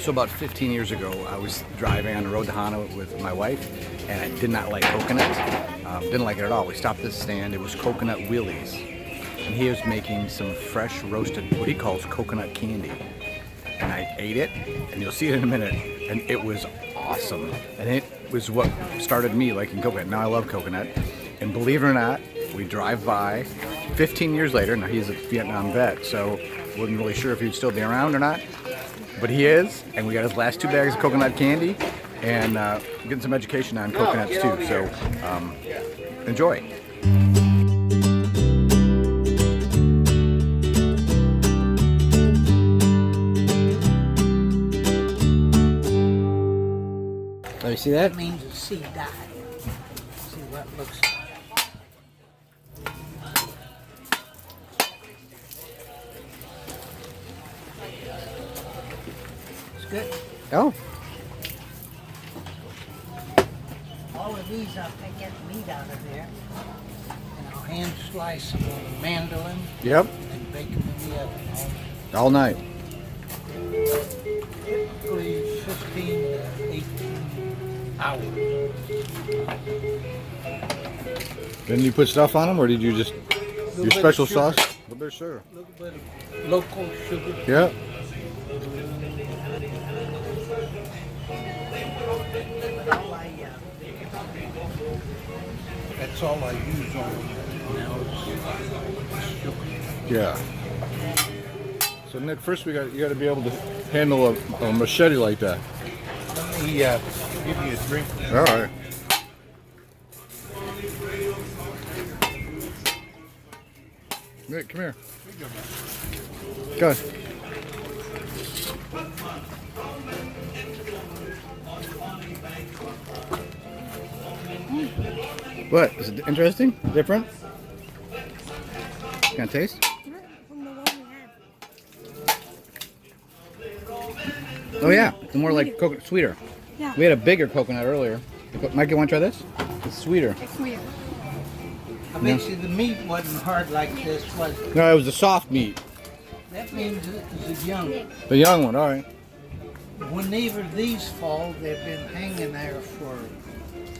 So about 15 years ago, I was driving on the road to Hana with my wife, and I did not like coconut. Didn't like it at all. We stopped at this stand. It was Coconut Willy's, and he was making some fresh roasted, what he calls coconut candy. And I ate it, and you'll see it in a minute, and it was awesome. And it was what started me liking coconut. Now I love coconut. And believe it or not, we drive by 15 years later. Now he's a Vietnam vet, so wasn't really sure if he'd still be around or not. But he is, and we got his last 2 bags of coconut candy, and getting some education on coconuts too. So enjoy. Let me see that. That means a seed dye. See what it looks like. It's good. Oh. All of these, I'll take the meat out of there, and I'll hand slice them on a mandolin Yep. and bake them in the oven All night. typically 15 to 18 hours. Didn't you put stuff on them, or did you just your special sauce? A little bit of sugar. A little bit of local sugar. Yeah. That's all I use on them now is sugar. Yeah. So Nick, first you got to be able to handle a machete like that. Let me give you a drink. All right. Nick, come here. Go ahead. What? Is it interesting? Different? Can I taste? From the one we had. Oh yeah, it's more like coconut, sweeter. Yeah. We had a bigger coconut earlier. Mike, you want to try this? It's sweeter. It's weird. I bet you the meat wasn't hard like this, was it? No, it was the soft meat. That means it was young. The young one, all right. Whenever these fall, they've been hanging there for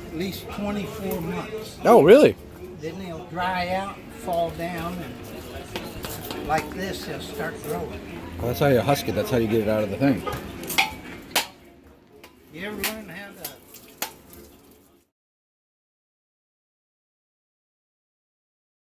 at least 24 months. Oh, really? Then they'll dry out, fall down, and like this, they'll start growing. Well, that's how you husk it. That's how you get it out of the thing. You ever